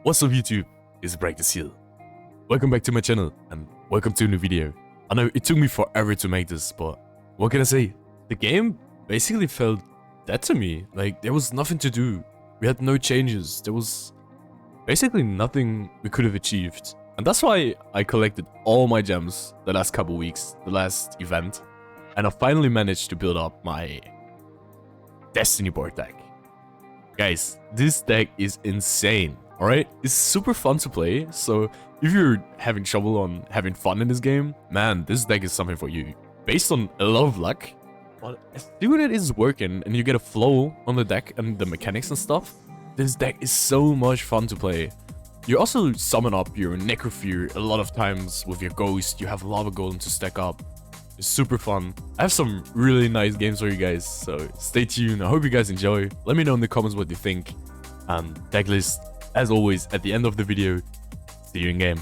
What's up YouTube, it's Decklist. Welcome back to my channel and welcome to a new video. I know it took me forever to make this, but what can I say? The game basically felt dead to me. Like there was nothing to do. We had no changes. There was basically nothing we could have achieved. And that's why I collected all my gems the last couple weeks, the last event. And I finally managed to build up my Destiny board deck. Guys, this deck is insane. Alright, it's super fun to play, so if you're having trouble on having fun in this game, man, this deck is something for you. Based on a lot of luck, but as soon as it is working and you get a flow on the deck and the mechanics and stuff, this deck is so much fun to play. You also summon up your Necrofear a lot of times with your Ghost, you have Lava Golem to stack up. It's super fun. I have some really nice games for you guys, so stay tuned. I hope you guys enjoy. Let me know in the comments what you think. And Decklist, as always, at the end of the video, see you in game.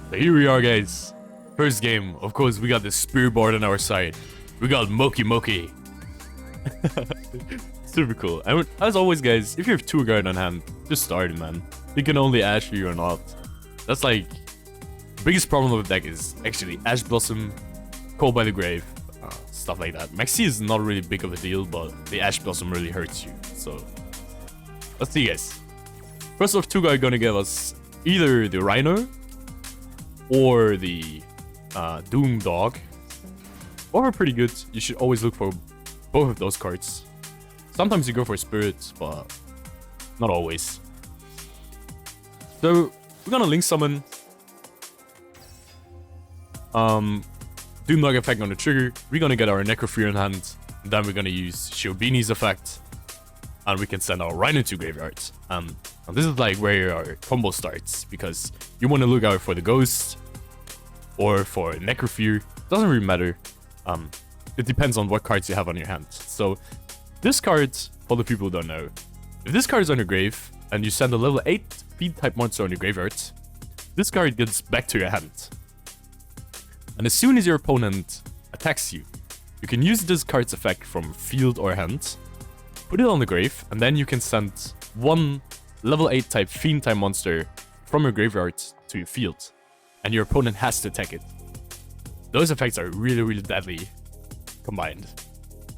So here we are, guys. First game, of course, we got the Spirit board on our side. We got Moki. Super cool. And as always, guys, if you have two guard on hand, just start it, man. You can only Ash you or not. That's like the biggest problem with the deck is actually Ash Blossom, Cold by the Grave, stuff like that. Maxi is not really big of a deal, but the Ash Blossom really hurts you. So let's see, guys. First off, two guys are gonna give us either the Rhino or the Doom Dog. Both are pretty good. You should always look for both of those cards. Sometimes you go for Spirit, but not always. So we're gonna Link Summon. Doom Dog effect on the trigger. We're gonna get our Necrofear in hand. And then we're gonna use Shiobini's effect. And we can send our Rhino to graveyard. And this is like where your combo starts, because you want to look out for the Ghost or for Necrofear. Doesn't really matter. It depends on what cards you have on your hand. So this card, for the people who don't know, if this card is on your grave and you send a level 8 feed type monster on your graveyard, this card gets back to your hand. And as soon as your opponent attacks you, you can use this card's effect from field or hand, put it on the grave, and then you can send one level 8 type fiend type monster from your graveyard to your field, and your opponent has to attack it. Those effects are really deadly combined.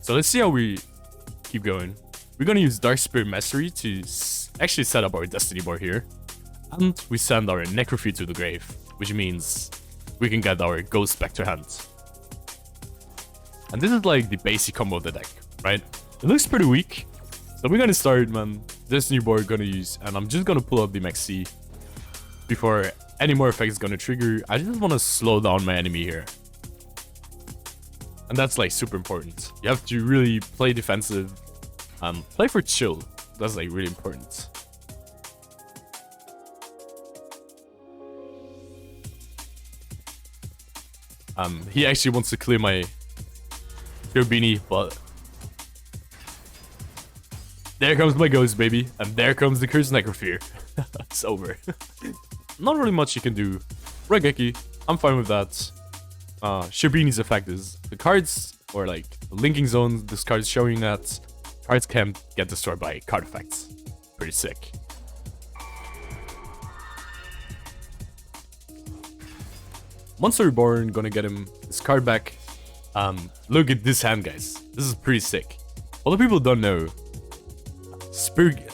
So let's see how we keep going. We're gonna use Dark Spirit Mastery to actually set up our Destiny board here, and we send our Necrofear to the grave, which means we can get our Ghost back to hand. And this is like the basic combo of the deck, right? It looks pretty weak, so we're gonna start, man. Destiny board gonna use, and I'm just gonna pull up the Maxi before any more effects gonna trigger. I just want to slow down my enemy here, and that's like super important. You have to really play defensive, play for chill. That's like really important. He actually wants to clear my Shiobini, but there comes my Ghost, baby. And there comes the Cursed Necrofear. It's over. Not really much you can do. Regeki, I'm fine with that. Shiobini's effect is the cards, or like the linking zone, this card is showing that cards can't get destroyed by card effects. Pretty sick. Monster Reborn, gonna get him his card back. Look at this hand, guys. This is pretty sick. A lot of people don't know,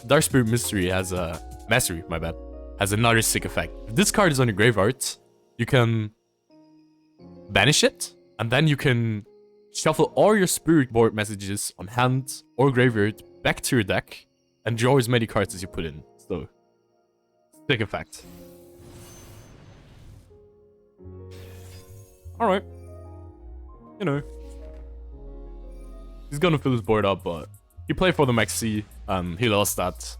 Dark Spirit Mystery has a Mastery, my bad, has another sick effect. If this card is on your graveyard, you can banish it, and then you can shuffle all your Spirit board messages on hand or graveyard back to your deck and draw as many cards as you put in. So, sick effect. Alright. You know, he's gonna fill his board up, but he played for the Maxi, and he lost that. So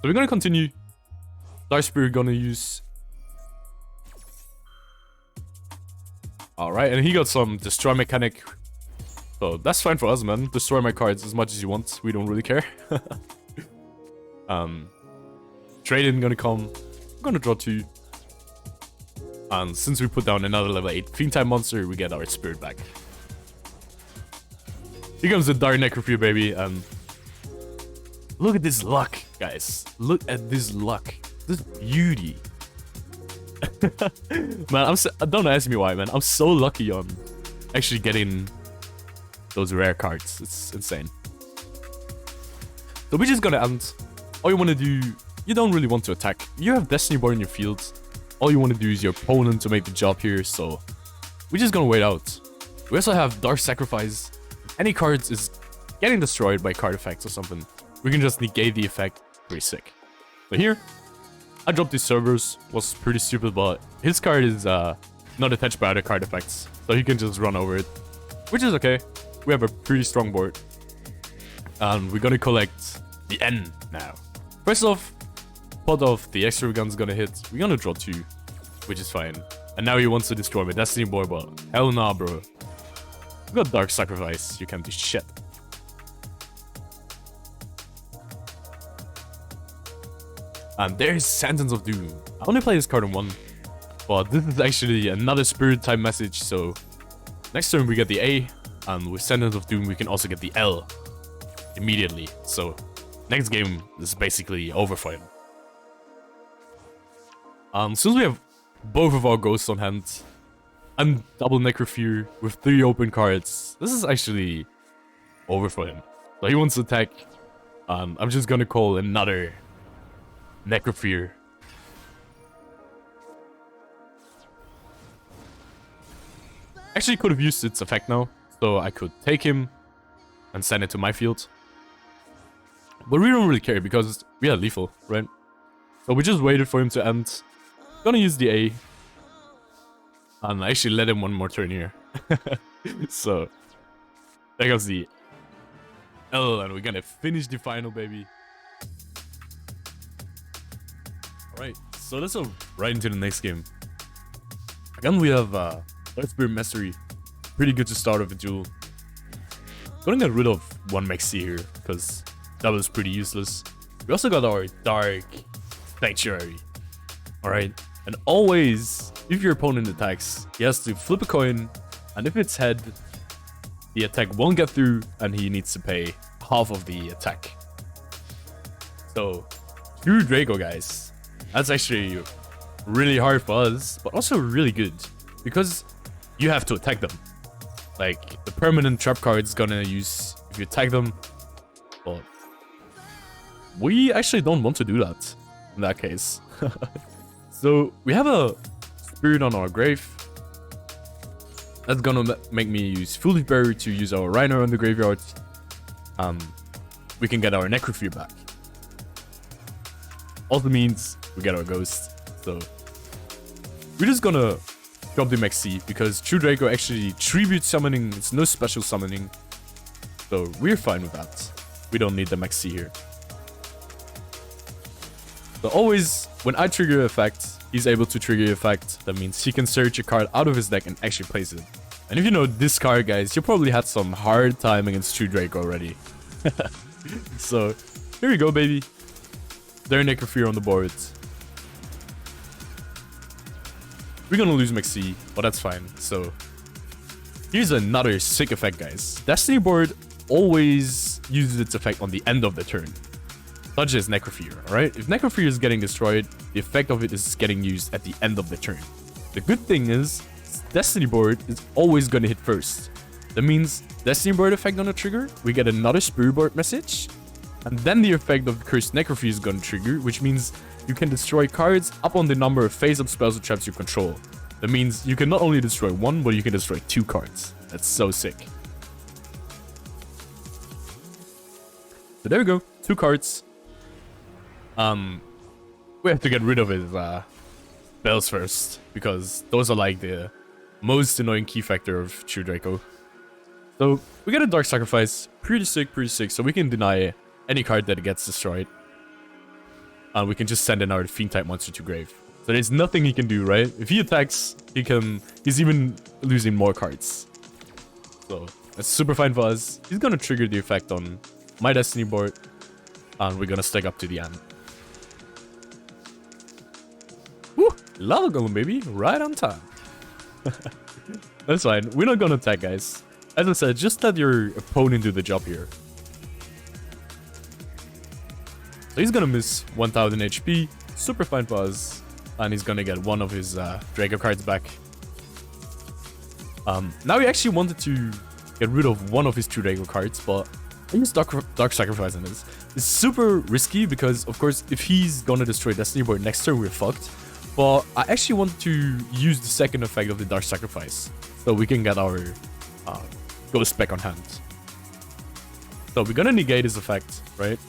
we're gonna continue. Dark Spirit gonna use. Alright, and he got some destroy mechanic. So that's fine for us, man. Destroy my cards as much as you want. We don't really care. Trade-in gonna come. I'm gonna draw 2. And since we put down another level 8 fiend type monster, we get our Spirit back. Here comes the Dark Necrofear, baby, and look at this luck. Guys, look at this luck. This beauty. Man, don't ask me why, man. I'm so lucky on actually getting those rare cards. It's insane. So we're just gonna end. All you want to do, you don't really want to attack. You have Destiny Board in your field. All you want to do is your opponent to make the job here, so we're just gonna wait out. We also have Dark Sacrifice. Any cards is getting destroyed by card effects or something, we can just negate the effect. Pretty sick. So here, I dropped these servers. Was pretty stupid, but his card is not attached by other card effects, so he can just run over it, which is okay. We have a pretty strong board. And we're gonna collect the N now. First off, pot of the extra gun's gonna hit. We're gonna draw 2, which is fine. And now he wants to destroy my Destiny Boy, but hell nah, bro. We got Dark Sacrifice. You can't do shit. And there's Sentence of Doom. I only play this card on 1, but this is actually another spirit type message, so next turn we get the A, and with Sentence of Doom we can also get the L immediately. So next game is basically over for him. Since we have both of our ghosts on hand and double Necrofear with 3 open cards, this is actually over for him. So he wants to attack, and I'm just gonna call another Necrofear. Actually could have used its effect now, so I could take him and send it to my field. But we don't really care because we are lethal, right? So we just waited for him to end. Gonna use the A. And I actually let him one more turn here. So there goes the L, and we're gonna finish the final, baby. Alright, so let's go right into the next game. Again, we have Dark Spirit Mastery. Pretty good to start off a duel. Gonna get rid of one Maxi here, because that was pretty useless. We also got our Dark Sanctuary. Alright, and always, if your opponent attacks, he has to flip a coin, and if it's head, the attack won't get through, and he needs to pay half of the attack. So, through DRACO, guys. That's actually really hard for us, but also really good, because you have to attack them. Like, the permanent trap card is gonna use if you attack them, but we actually don't want to do that in that case. So we have a spirit on our grave. That's gonna make me use Foolish Berry to use our Rhino in the graveyard. We can get our Necrofear back. Also means we get our Ghost. So we're just gonna drop the Maxi because True DRACO actually tribute summoning. It's no special summoning, so we're fine with that. We don't need the Maxi here. So always, when I trigger an effect, he's able to trigger the effect. That means he can search a card out of his deck and actually place it. And if you know this card, guys, you probably had some hard time against True DRACO already. So here we go, baby. Their Necrofear on the board. We're gonna lose Maxi, but that's fine. So here's another sick effect, guys. Destiny board always uses its effect on the end of the turn, such as Necrofear, alright? If Necrofear is getting destroyed, the effect of it is getting used at the end of the turn. The good thing is, Destiny board is always gonna hit first. That means Destiny board effect on a trigger, we get another Spirit board message, and then the effect of the Cursed Necrofear is gonna trigger, which means you can destroy cards up on the number of face-up spells or traps you control. That means you can not only destroy one, but you can destroy 2 cards. That's so sick. So there we go, 2 cards. We have to get rid of his spells first, because those are like the most annoying key factor of True DRACO. So we get a Dark Sacrifice, pretty sick, so we can deny any card that gets destroyed. And we can just send another Fiend type monster to grave. So there's nothing he can do, right? If he attacks, he's even losing more cards. So that's super fine for us. He's gonna trigger the effect on my Destiny board, and we're gonna stack up to the end. Woo! Lava Golem, baby, right on time. That's fine. We're not gonna attack, guys. As I said, just let your opponent do the job here. So he's gonna miss 1000 HP, super fine for us, and he's gonna get one of his DRACO cards back. Now he actually wanted to get rid of one of his 2 DRACO cards, but I use Dark Sacrifice on this. It's super risky because, of course, if he's gonna destroy Destiny Board next turn, we're fucked. But I actually want to use the second effect of the Dark Sacrifice, so we can get our Ghost back on hand. So we're gonna negate his effect, right?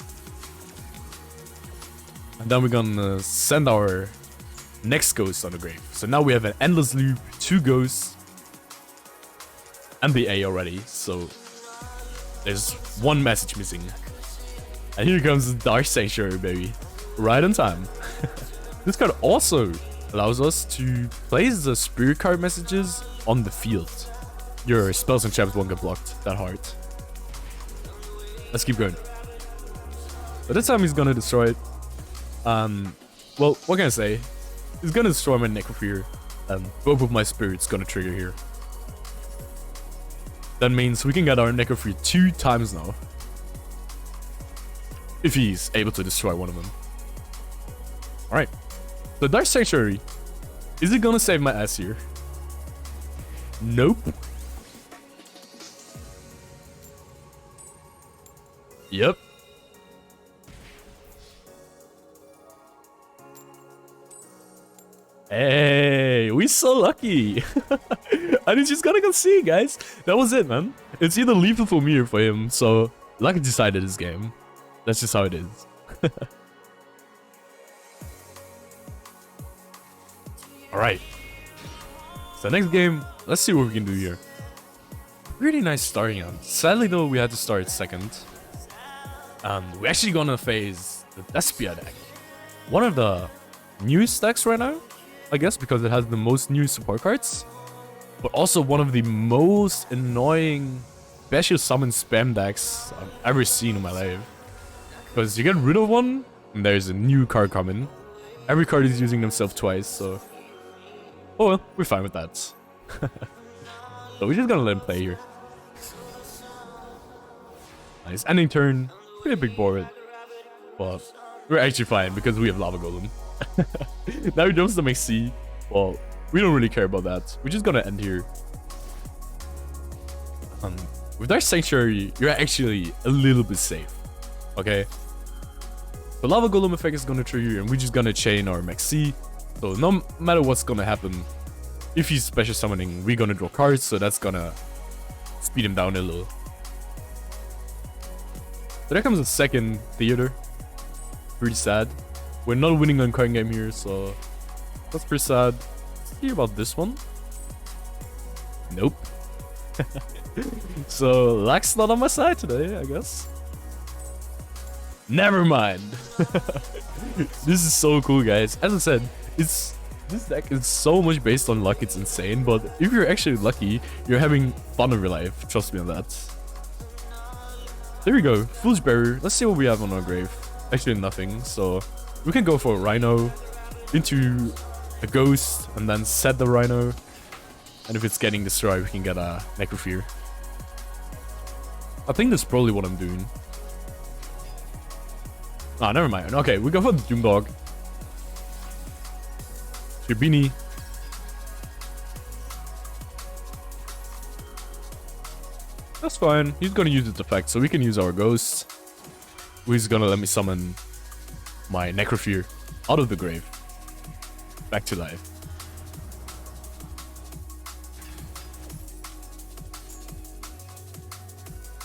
And then we're gonna send our next Ghost on the grave. So now we have an endless loop, 2 Ghosts, and the A already. So there's 1 message missing. And here comes the Dark Sanctuary, baby. Right on time. This card also allows us to place the Spirit card messages on the field. Your spells and traps won't get blocked that hard. Let's keep going. So this time he's gonna destroy it. Well, what can I say? He's gonna destroy my Necrofear, and both of my spirits gonna trigger here. That means we can get our Necrofear 2 times now. If he's able to destroy one of them. Alright. The Dark Sanctuary. Is it gonna save my ass here? Nope. Yep. Hey, we so lucky. And he's just gonna go see, guys. That was it, man. It's either lethal for me or for him. So, lucky decided this game. That's just how it is. Alright. So next game, let's see what we can do here. Pretty nice starting out. Sadly though, we had to start second. We're actually gonna face the DESPIA deck. One of the newest decks right now, I guess, because it has the most new support cards. But also one of the most annoying special summon spam decks I've ever seen in my life. Because you get rid of one, and there's a new card coming. Every card is using themselves twice, so... Oh well, we're fine with that. So we're just gonna let him play here. Nice ending turn. Pretty big board. But we're actually fine because we have Lava Golem. Now he jumps to make C. Well, we don't really care about that. We're just gonna end here. With Dark Sanctuary, you're actually a little bit safe. Okay? The Lava Golem effect is gonna trigger and we're just gonna chain our max C. So no matter what's gonna happen, if he's special summoning, we're gonna draw cards, so that's gonna speed him down a little. So there comes a second Theater. Pretty sad. We're not winning on card game here, so that's pretty sad. Let's see about this one. Nope. So luck's not on my side today, I guess. Never mind. This is so cool, guys. As I said, this deck is so much based on luck, it's insane. But if you're actually lucky, you're having fun of your life. Trust me on that. There we go. Foolish Barrier. Let's see what we have on our grave. Actually, nothing. So we can go for a Rhino into a Ghost and then set the Rhino. And if it's getting destroyed, we can get a Necrofear. I think that's probably what I'm doing. Ah, never mind. Okay, we go for the Doomdog. Turbini. That's fine. He's gonna use its effect, so we can use our Ghost. He's gonna let me summon my Necrofear out of the grave. Back to life.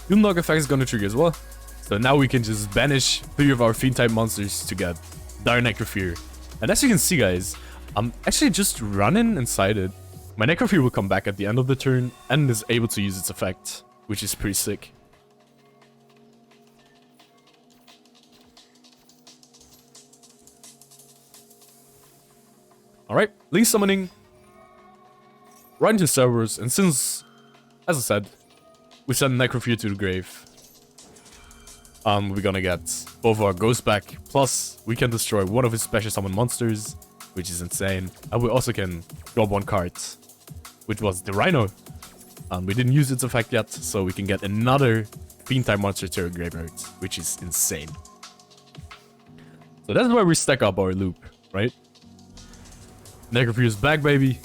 Doomdog effect is gonna trigger as well. So now we can just banish 3 of our Fiend-type monsters to get Dire Necrofear. And as you can see, guys, I'm actually just running inside it. My Necrofear will come back at the end of the turn and is able to use its effect, which is pretty sick. Alright, Link summoning right into Cerberus, and since, as I said, we send Necrofear to the grave, we're gonna get both our ghosts back, plus we can destroy one of his special summon monsters, which is insane, and we also can draw 1 card, which was the Rhino. We didn't use its effect yet, so we can get another Fiend-type monster to our graveyard, which is insane. So that's where we stack up our loop, right? Necrofear's back, baby.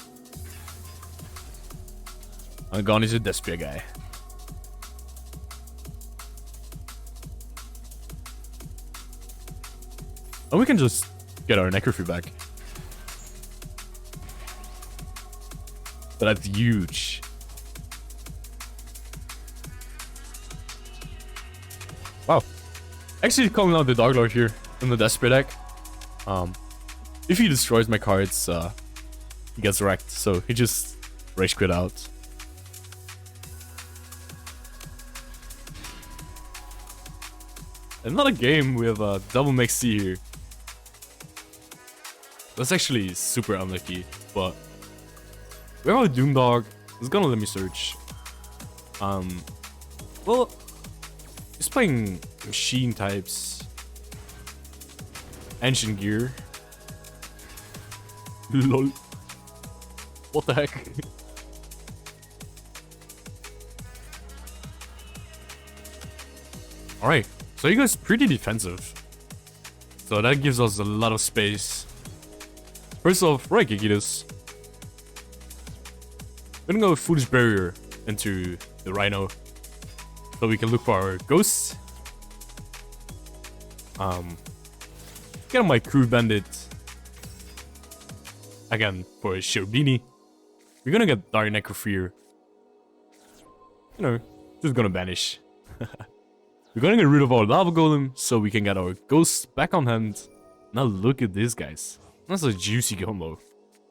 And gone is a DESPIA guy. And we can just get our Necrofear back. But that's huge. Wow. Actually calling out the Dark Lord here in the DESPIA deck. If he destroys my cards, he gets wrecked. So he just rage quit out. Another game with double max C here. That's actually super unlucky, but we have a Doom Dog. It's gonna let me search. Well, he's playing machine types, ancient gear. Lol. What the heck? All right, so he goes pretty defensive, so that gives us a lot of space. First off, right, Gigitus. We're gonna go Foolish Barrier into the Rhino, so we can look for our ghosts. Get on my Crew Bandit. Again, for Sherbini. We're gonna get Dark Necrofear. You know, just gonna banish. We're gonna get rid of our Lava Golem, so we can get our ghosts back on hand. Now look at this, guys. That's a juicy combo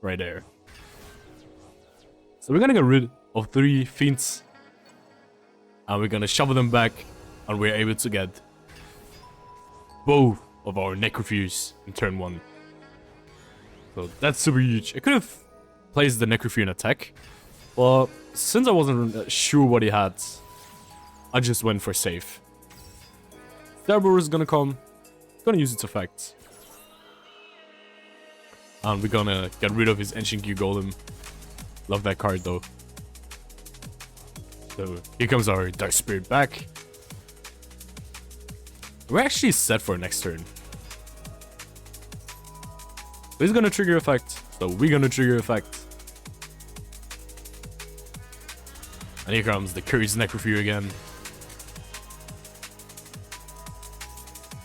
right there. So we're gonna get rid of 3 Fiends. And we're gonna shovel them back. And we're able to get both of our Necrofears in turn 1. So that's super huge. I could have placed the Necrofear in attack. But since I wasn't sure what he had, I just went for safe. Cerberus is gonna come. Gonna use its effect. And we're gonna get rid of his Ancient Gear Golem. Love that card though. So here comes our Dark Spirit back. We're actually set for next turn. So he's gonna trigger effect. So we're gonna trigger effect. And here comes the Courage Necrofear again.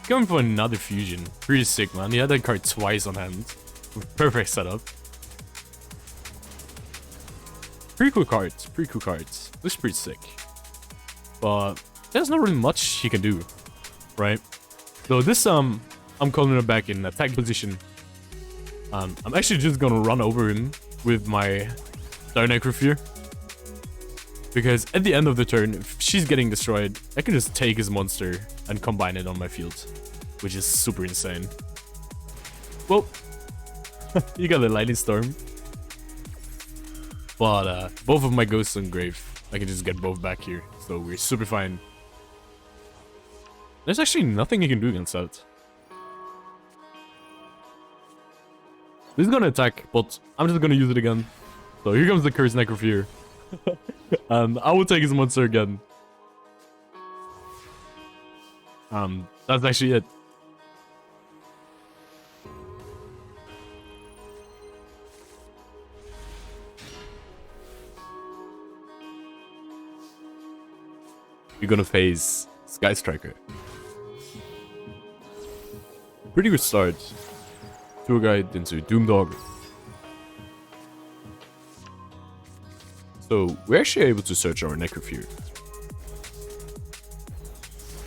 Going for another fusion. Pretty sick, man. He had that card twice on hand. Perfect setup. Pretty cool cards. Pretty cool cards. Looks pretty sick. But there's not really much he can do, right? So this I'm calling him back in attack position. I'm actually just gonna run over him with my Dark Necrofear. Because at the end of the turn, if she's getting destroyed, I can just take his monster and combine it on my field, which is super insane. Well, you got the Lightning Storm. But both of my ghosts on grave, I can just get both back here, so we're super fine. There's actually nothing you can do against that. This is gonna attack, but I'm just gonna use it again. So here comes the Cursed Necrofear. And I will take his monster again. That's actually it. You're gonna face Sky Striker. Pretty good start. Tour Guide into Doom Dog. So we're actually able to search our Necrofear.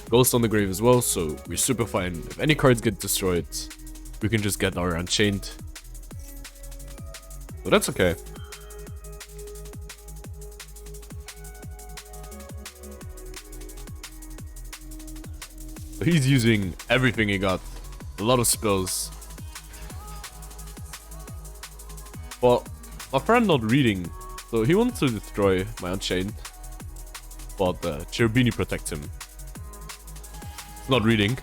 Ghost on the grave as well, so we're super fine. If any cards get destroyed, we can just get our Unchained. So that's okay. So he's using everything he got. A lot of spells. But my friend not reading, so he wants to destroy my Unchained. But Cherubini protects him. Not reading.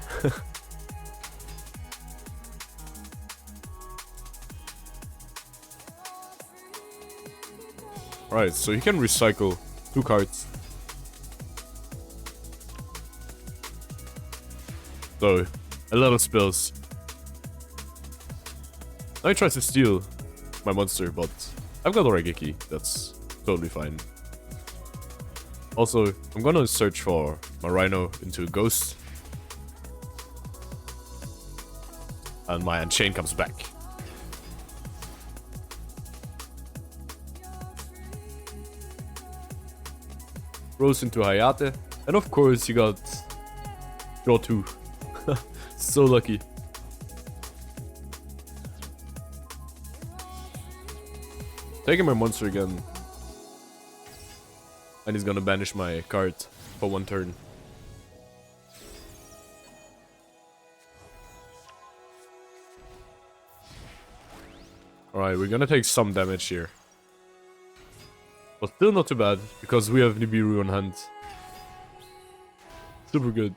Alright, so he can recycle 2 cards. So, a lot of spells. Now he tries to steal my monster, but I've got Origeki. That's totally fine. Also, I'm gonna search for my Rhino into a ghost. And my Unchain comes back. Rose into Hayate. And of course, you got draw 2. So lucky. Taking my monster again. And he's gonna banish my card for 1 turn. Alright, we're gonna take some damage here. But still not too bad, because we have Nibiru on hand. Super good.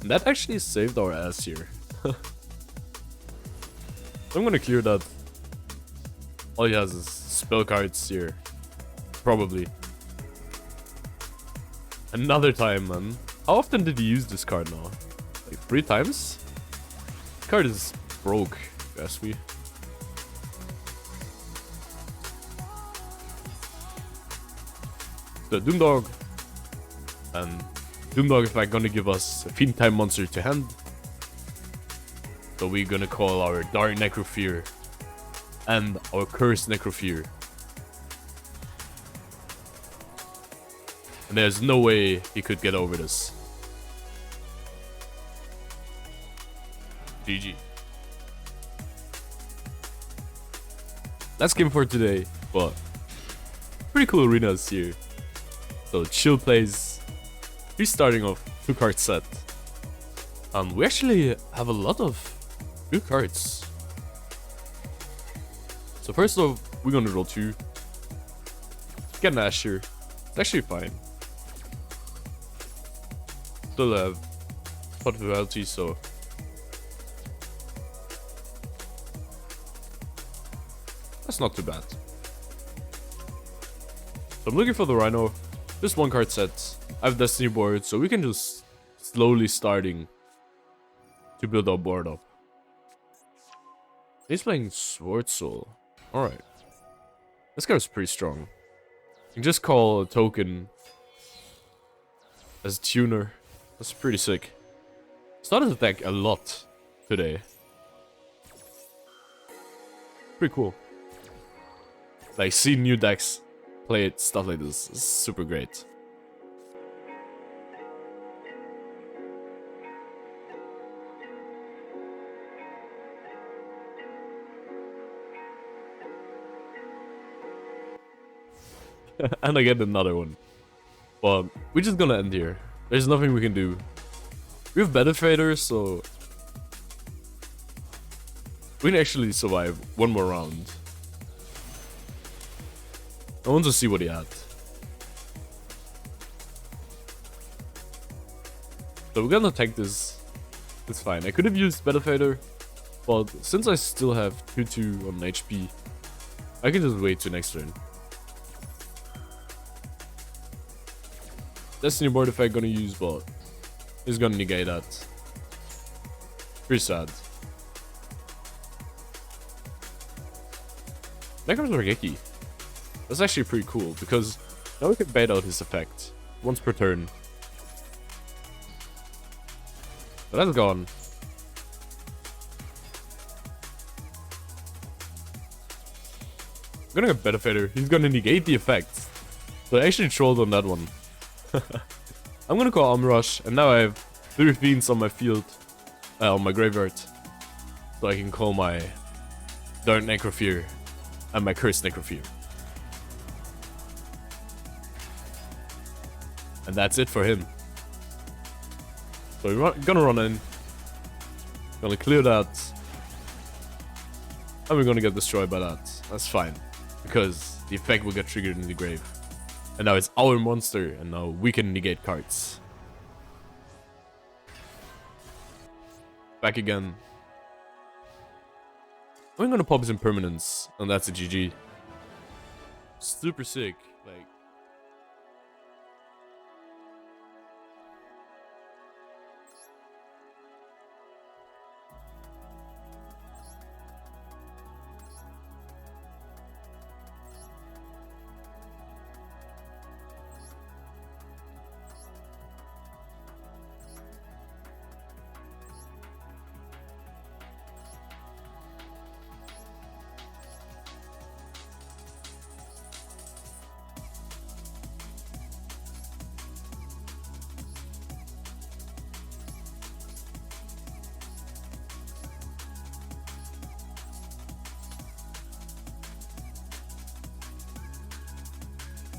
And that actually saved our ass here. I'm gonna clear that. All he has is spell cards here. Probably. Another time, man. How often did he use this card now? Like 3 times? This card is broke, if you ask me. The Doomdog. And Doomdog is like gonna give us a Fiend type monster to hand. So we're gonna call our Dark Necrofear and our Cursed Necrofear. And there's no way he could get over this. GG. Last game for today, but pretty cool arenas here. So Chill plays. He's starting off 2 card set. We actually have a lot of good cards. So first off, we're gonna roll 2. Get an Asher. It's actually fine. Still have potentiality, so that's not too bad. So I'm looking for the Rhino. Just 1 card set. I have Destiny board, so we can just slowly starting to build our board up. He's playing SWORDSOUL. Alright. This card is pretty strong. You can just call a token as a tuner. That's pretty sick. Started the deck a lot today. Pretty cool. Like, see new decks play it, stuff like this. It's super great. And I get another one. But we're just gonna end here. There's nothing we can do. We have Better Fader, so we can actually survive 1 more round. I want to see what he had. So we're gonna take this. It's fine. I could have used Better Fader, but since I still have 2-2 on HP, I can just wait till next turn. Destiny board effect gonna use, but he's gonna negate that. Pretty sad. There comes Origeki. That's actually pretty cool, because now we can bait out his effect once per turn. But that's gone. I'm gonna get Better Fader. He's gonna negate the effect. So I actually trolled on that one. I'm gonna call Arm Rush, and now I have 3 Fiends on my field, on my graveyard. So I can call my Dark Necrofear and my Cursed Necrofear. And that's it for him. So we're gonna run in, gonna clear that, and we're gonna get destroyed by that. That's fine, because the effect will get triggered in the grave. And now it's our monster, and now we can negate cards. Back again. I'm gonna pop his impermanence, and that's a GG. Super sick, like.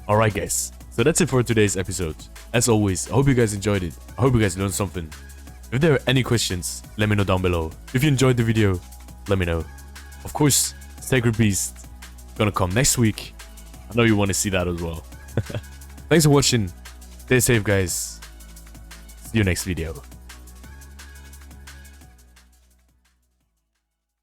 Alright guys, so that's it for today's episode. As always, I hope you guys enjoyed it. I hope you guys learned something. If there are any questions, let me know down below. If you enjoyed the video, let me know. Of course, Sacred Beast gonna come next week. I know you want to see that as well. Thanks for watching. Stay safe guys. See you next video.